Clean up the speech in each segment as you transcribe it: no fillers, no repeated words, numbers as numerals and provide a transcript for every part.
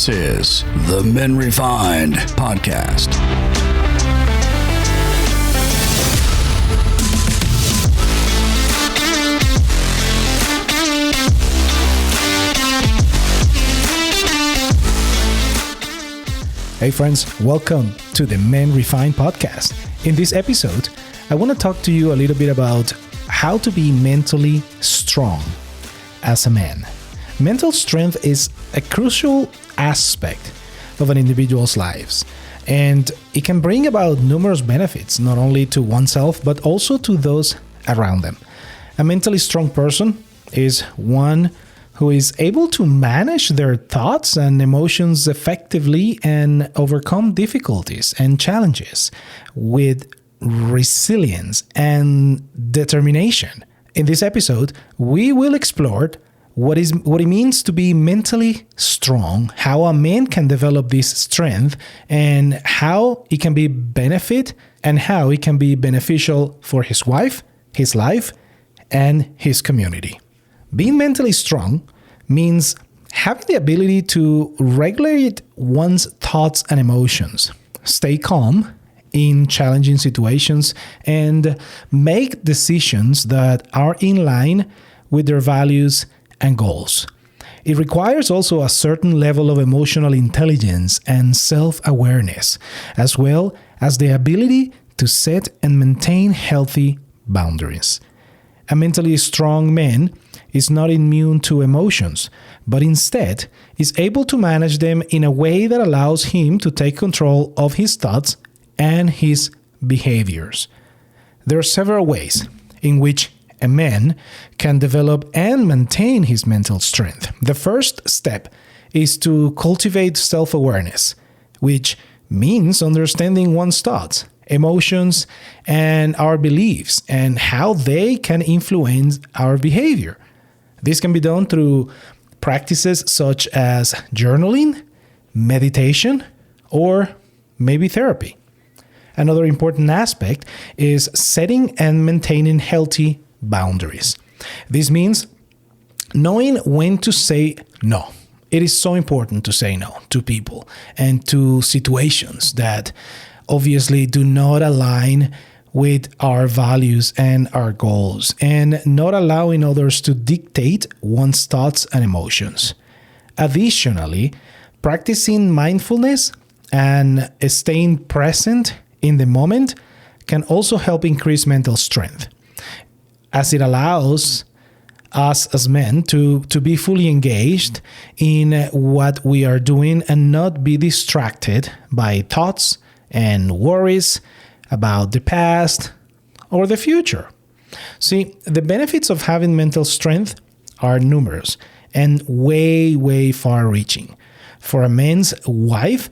This is the Men Refined podcast. Hey friends, welcome to the Men Refined podcast. In this episode, I want to talk to you a little bit about how to be mentally strong as a man. Mental strength is a crucial aspect of an individual's lives, and it can bring about numerous benefits, not only to oneself, but also to those around them. A mentally strong person is one who is able to manage their thoughts and emotions effectively and overcome difficulties and challenges with resilience and determination. In this episode, we will explore what it means to be mentally strong, how a man can develop this strength, and how it can be beneficial for his wife, his life, and his community. Being mentally strong means having the ability to regulate one's thoughts and emotions, stay calm in challenging situations, and make decisions that are in line with their values and goals. It requires also a certain level of emotional intelligence and self-awareness, as well as the ability to set and maintain healthy boundaries. A mentally strong man is not immune to emotions, but instead is able to manage them in a way that allows him to take control of his thoughts and his behaviors. There are several ways in which a man can develop and maintain his mental strength. The first step is to cultivate self-awareness, which means understanding one's thoughts, emotions, and our beliefs, and how they can influence our behavior. This can be done through practices such as journaling, meditation, or maybe therapy. Another important aspect is setting and maintaining healthy boundaries. This means knowing when to say no. It is so important to say no to people and to situations that obviously do not align with our values and our goals, and not allowing others to dictate one's thoughts and emotions. Additionally, practicing mindfulness and staying present in the moment can also help increase mental strength, as it allows us as men to be fully engaged in what we are doing and not be distracted by thoughts and worries about the past or the future. See, the benefits of having mental strength are numerous and way far-reaching. For a man's wife,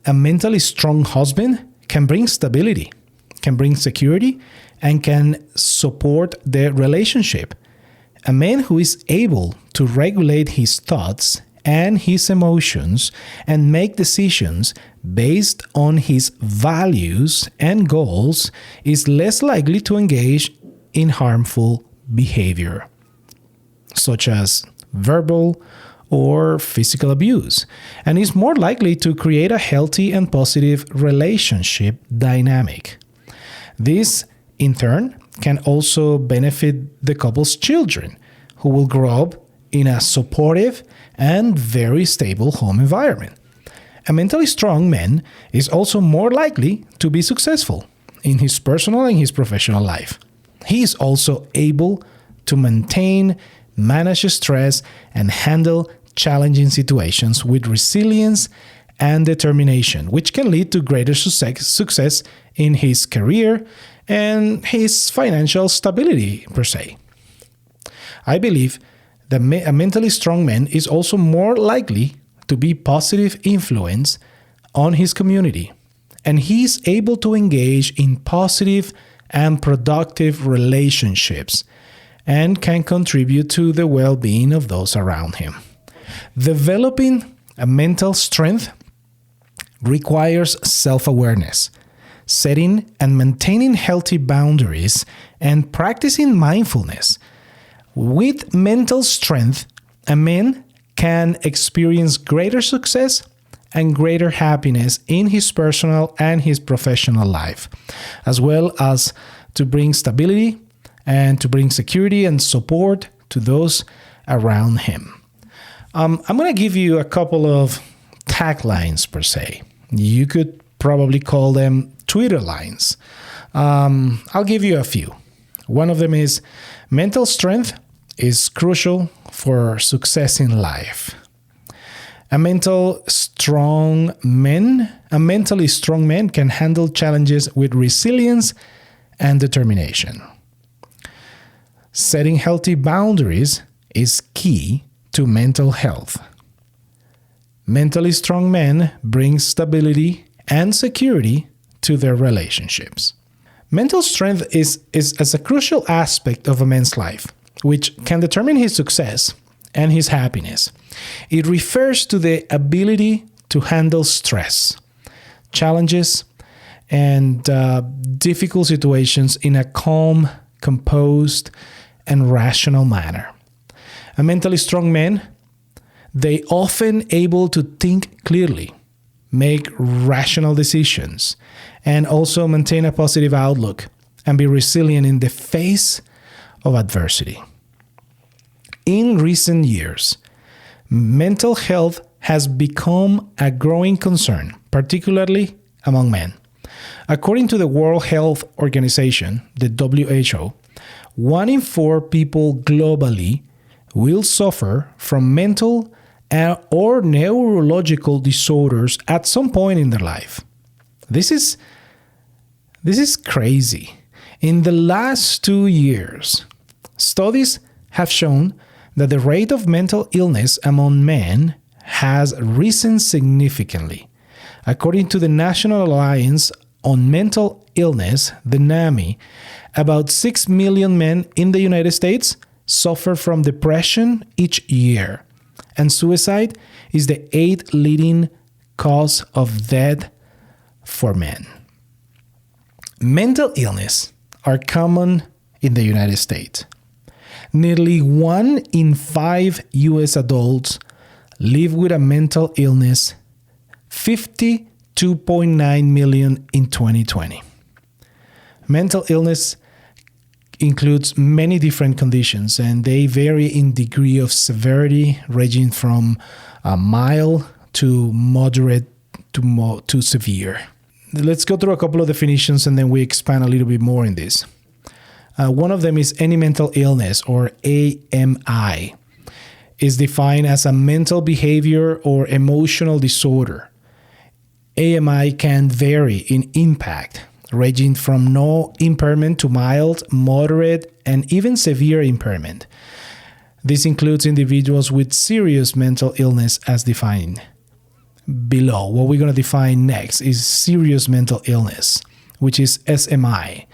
a mentally strong husband can bring stability, can bring security, and can support the relationship. A man who is able to regulate his thoughts and his emotions and make decisions based on his values and goals is less likely to engage in harmful behavior, such as verbal or physical abuse, and is more likely to create a healthy and positive relationship dynamic. This, in turn, can also benefit the couple's children, who will grow up in a supportive and very stable home environment. A mentally strong man is also more likely to be successful in his personal and his professional life. He is also able to manage stress, and handle challenging situations with resilience and determination, which can lead to greater success in his career and his financial stability per se. I believe that a mentally strong man is also more likely to be positive influence on his community, and he is able to engage in positive and productive relationships and can contribute to the well-being of those around him. Developing a mental strength requires self-awareness, setting and maintaining healthy boundaries, and practicing mindfulness. With mental strength, a man can experience greater success and greater happiness in his personal and his professional life, as well as to bring stability and to bring security and support to those around him. I'm going to give you a couple of taglines per se. You could probably call them Twitter lines. I'll give you a few. One of them is, mental strength is crucial for success in life. A mentally strong man can handle challenges with resilience and determination. Setting healthy boundaries is key to mental health. Mentally strong men bring stability and security to their relationships. Mental strength is a crucial aspect of a man's life, which can determine his success and his happiness. It refers to the ability to handle stress, challenges, and difficult situations in a calm, composed, and rational manner. A mentally strong man, they often able to think clearly, make rational decisions, and also maintain a positive outlook and be resilient in the face of adversity. In recent years, mental health has become a growing concern, particularly among men. According to the World Health Organization, the WHO, 1 in 4 people globally will suffer from mental or neurological disorders at some point in their life. This is crazy. In the last 2 years, studies have shown that the rate of mental illness among men has risen significantly. According to the National Alliance on Mental Illness, the NAMI, about 6 million men in the United States suffer from depression each year, and suicide is the 8th leading cause of death for men. Mental illness are common in the United States. Nearly 1 in 5 U.S. adults live with a mental illness, 52.9 million in 2020. Mental illness includes many different conditions, and they vary in degree of severity, ranging from mild to moderate to severe. Let's go through a couple of definitions and then we expand a little bit more in this. One of them is any mental illness, or AMI, is defined as a mental behavior or emotional disorder. AMI can vary in impact, ranging from no impairment to mild, moderate, and even severe impairment. This includes individuals with serious mental illness as defined below. What we're going to define next is serious mental illness, which is SMI.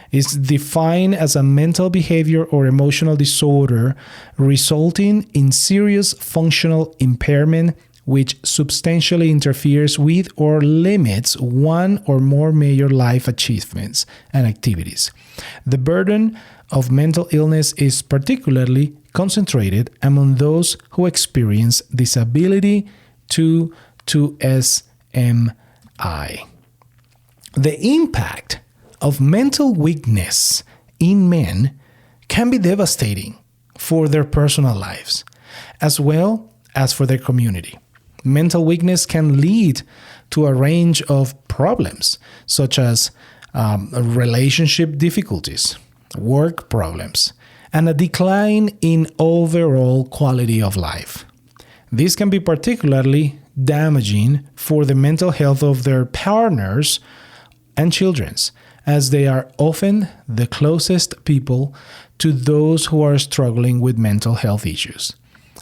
It's defined as a mental behavior or emotional disorder resulting in serious functional impairment which substantially interferes with or limits one or more major life achievements and activities. The burden of mental illness is particularly concentrated among those who experience disability due to SMI. The impact of mental weakness in men can be devastating for their personal lives, as well as for their community. Mental weakness can lead to a range of problems, such as relationship difficulties, work problems, and a decline in overall quality of life. This can be particularly damaging for the mental health of their partners and children, as they are often the closest people to those who are struggling with mental health issues.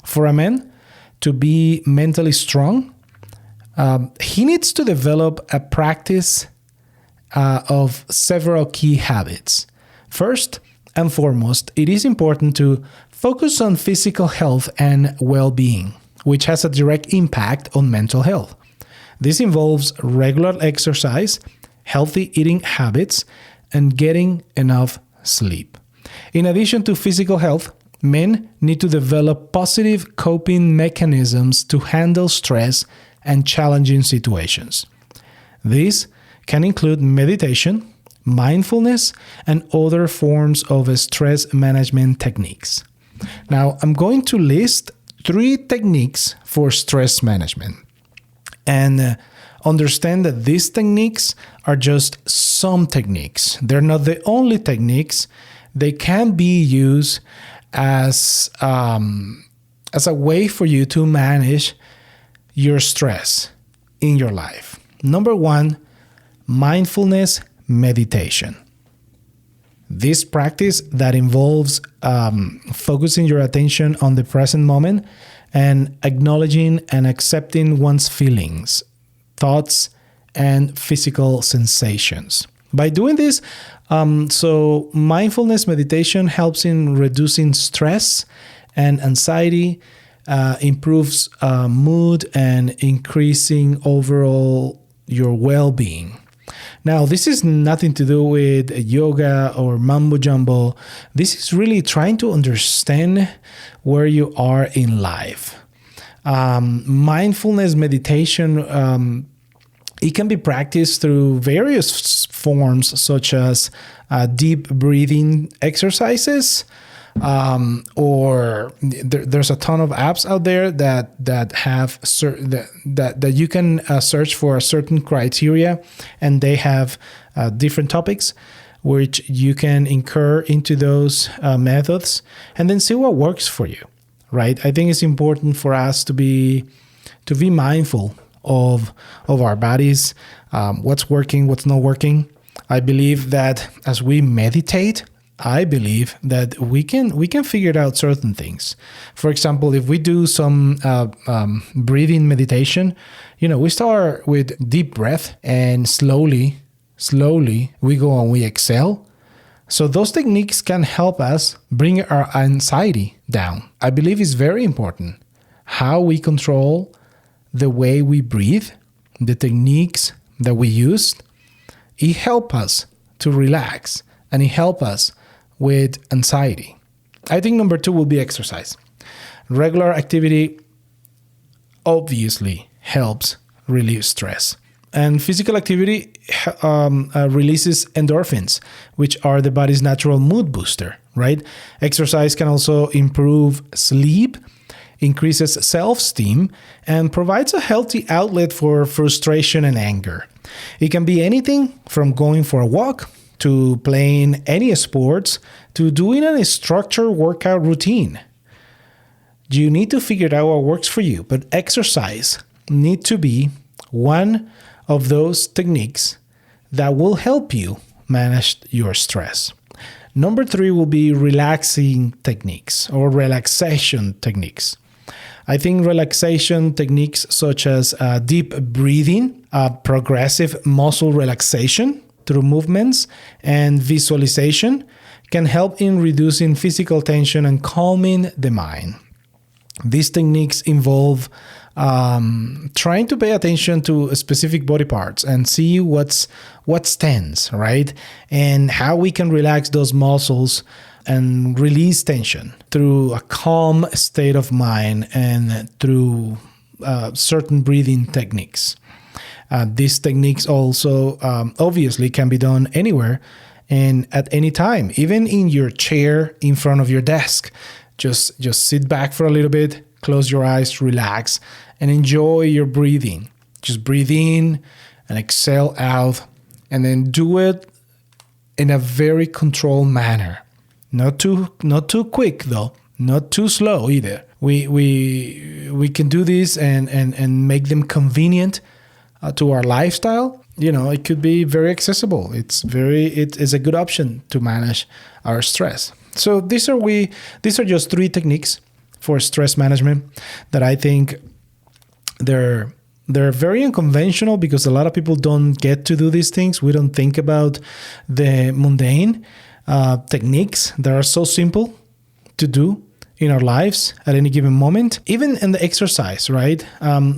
For a man to be mentally strong, he needs to develop a practice of several key habits. First and foremost, it is important to focus on physical health and well-being, which has a direct impact on mental health. This involves regular exercise, healthy eating habits, and getting enough sleep. In addition to physical health, men need to develop positive coping mechanisms to handle stress and challenging situations. This can include meditation, mindfulness, and other forms of stress management techniques. Now, I'm going to list 3 techniques for stress management. And understand that these techniques are just some techniques. They're not the only techniques. They can be used as a way for you to manage your stress in your life. Number 1, mindfulness meditation. This practice that involves focusing your attention on the present moment and acknowledging and accepting one's feelings, thoughts, and physical sensations. By doing this, so mindfulness meditation helps in reducing stress and anxiety, improves mood, and increasing overall your well-being. Now, this is nothing to do with yoga or mambo jumbo. This is really trying to understand where you are in life. Mindfulness meditation, it can be practiced through various forms, such as deep breathing exercises, or there's a ton of apps out there that have that you can search for a certain criteria, and they have different topics which you can incur into those methods and then see what works for you, right? I think it's important for us to be mindful of our bodies, what's working, what's not working. I believe that as we meditate, I believe that we can figure out certain things. For example, if we do some breathing meditation, we start with deep breath and slowly we go and we exhale. So those techniques can help us bring our anxiety down. I believe it's very important how we control the way we breathe, the techniques that we use. It helps us to relax, and it helps us with anxiety. I think number 2 will be exercise. Regular activity obviously helps relieve stress. And physical activity releases endorphins, which are the body's natural mood booster, right? Exercise can also improve sleep, increases self-esteem, and provides a healthy outlet for frustration and anger. It can be anything from going for a walk to playing any sports, to doing a structured workout routine. You need to figure out what works for you, but exercise need to be one of those techniques that will help you manage your stress. Number 3 will be relaxing techniques or relaxation techniques. I think relaxation techniques such as deep breathing, progressive muscle relaxation through movements, and visualization can help in reducing physical tension and calming the mind. These techniques involve trying to pay attention to specific body parts and see what's tense, right? And how we can relax those muscles and release tension through a calm state of mind and through certain breathing techniques. These techniques also obviously can be done anywhere and at any time, even in your chair in front of your desk. Just sit back for a little bit, close your eyes, relax, and enjoy your breathing. Just breathe in and exhale out, and then do it in a very controlled manner. Not too quick though, not too slow either. We can do this and make them convenient to our lifestyle. It could be very accessible. It is a good option to manage our stress. So these are just 3 techniques for stress management that I think they're very unconventional, because a lot of people don't get to do these things. We don't think about the mundane techniques that are so simple to do in our lives at any given moment. Even in the exercise, right?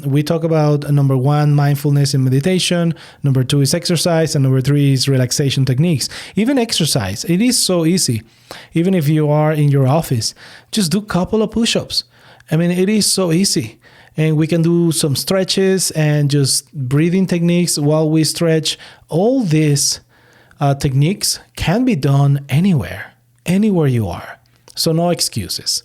We talk about number 1, mindfulness and meditation. Number 2 is exercise. And number 3 is relaxation techniques. Even exercise, it is so easy. Even if you are in your office, just do a couple of push-ups. I mean, it is so easy. and we can do some stretches and just breathing techniques while we stretch. All these techniques can be done anywhere you are. So no excuses.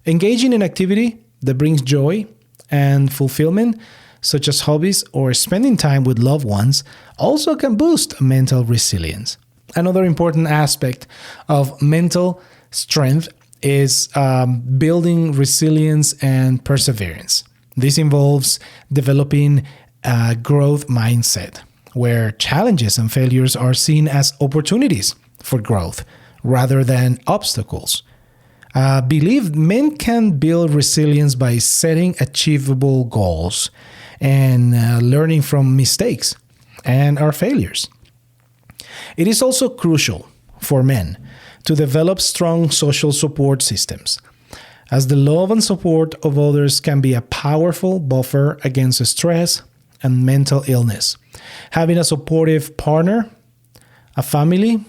Engaging in activity that brings joy and fulfillment, such as hobbies or spending time with loved ones, also can boost mental resilience. Another important aspect of mental strength is building resilience and perseverance. This involves developing a growth mindset, where challenges and failures are seen as opportunities for growth rather than obstacles. Believe men can build resilience by setting achievable goals and learning from mistakes and our failures. It is also crucial for men to develop strong social support systems, as the love and support of others can be a powerful buffer against stress and mental illness. Having a supportive partner, a family,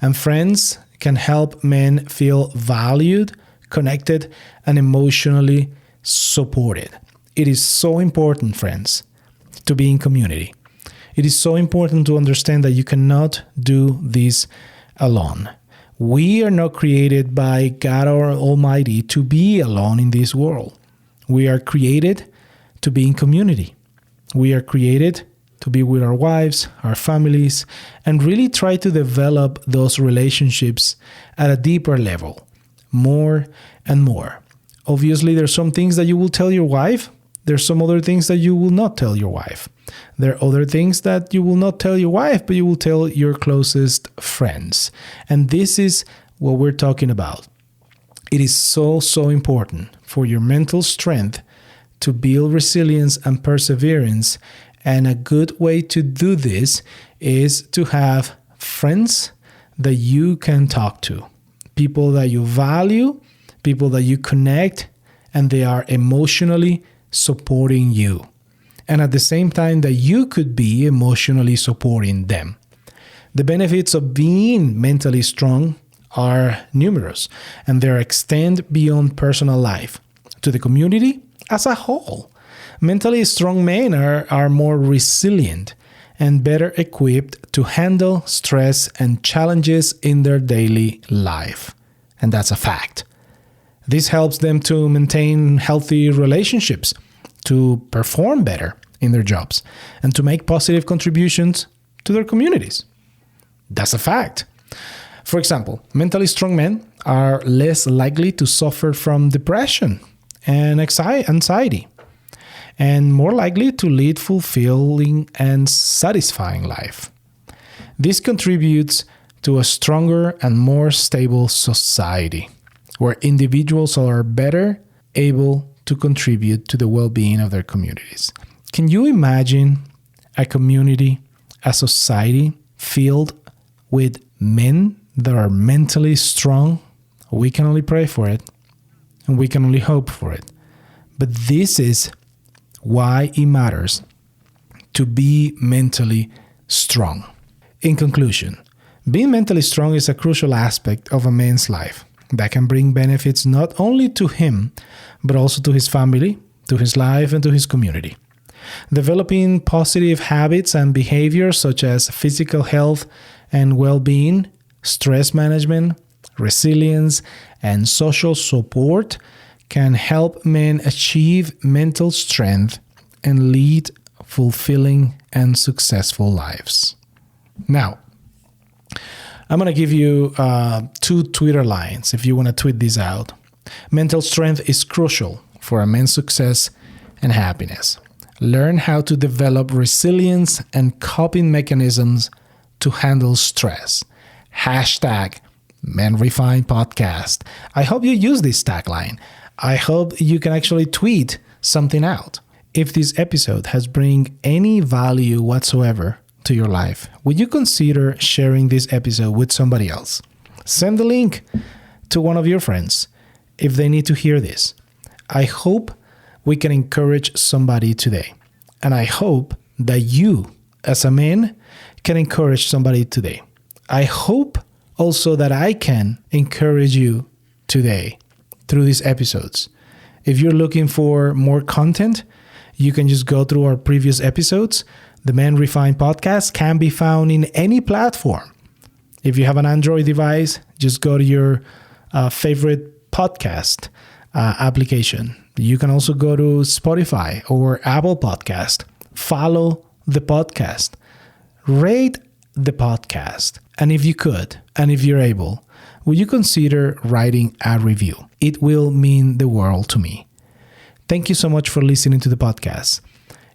and friends can help men feel valued, connected, and emotionally supported. It is so important, friends, to be in community. It is so important to understand that you cannot do this alone. We are not created by God our Almighty to be alone in this world. We are created to be in community. We are created to be with our wives, our families, and really try to develop those relationships at a deeper level, more and more. Obviously, there's some things that you will tell your wife. There's some other things that you will not tell your wife. There are other things that you will not tell your wife, but you will tell your closest friends. And this is what we're talking about. It is so important for your mental strength to build resilience and perseverance. And a good way to do this is to have friends that you can talk to, people that you value, people that you connect, and they are emotionally supporting you. And at the same time that you could be emotionally supporting them. The benefits of being mentally strong are numerous, and they extend beyond personal life to the community as a whole. Mentally strong men are more resilient and better equipped to handle stress and challenges in their daily life. And that's a fact. This helps them to maintain healthy relationships, to perform better in their jobs, and to make positive contributions to their communities. That's a fact. For example, mentally strong men are less likely to suffer from depression and anxiety, and more likely to lead fulfilling and satisfying life. This contributes to a stronger and more stable society, where individuals are better able to contribute to the well-being of their communities. Can you imagine a community, a society filled with men that are mentally strong? We can only pray for it, and we can only hope for it. But this is why it matters to be mentally strong. In conclusion, being mentally strong is a crucial aspect of a man's life that can bring benefits not only to him, but also to his family, to his life, and to his community. Developing positive habits and behaviors such as physical health and well-being, stress management, resilience, and social support can help men achieve mental strength and lead fulfilling and successful lives. Now, I'm going to give you 2 Twitter lines if you want to tweet these out. Mental strength is crucial for a man's success and happiness. Learn how to develop resilience and coping mechanisms to handle stress. #Men Refine Podcast. I hope you use this tagline. I hope you can actually tweet something out. If this episode has bring any value whatsoever to your life, would you consider sharing this episode with somebody else? Send the link to one of your friends if they need to hear this. I hope we can encourage somebody today. And I hope that you, as a man, can encourage somebody today. I hope also that I can encourage you today through these episodes. If you're looking for more content, you can just go through our previous episodes. The Men Refined podcast can be found in any platform. If you have an Android device, just go to your favorite podcast application. You can also go to Spotify or Apple Podcast. Follow the podcast. Rate the podcast. And if you could, and if you're able, would you consider writing a review? It will mean the world to me. Thank you so much for listening to the podcast.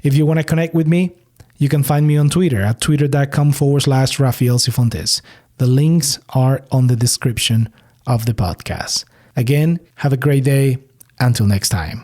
If you want to connect with me, you can find me on Twitter at twitter.com/Rafael Cifontes. The links are on the description of the podcast. Again, have a great day. Until next time.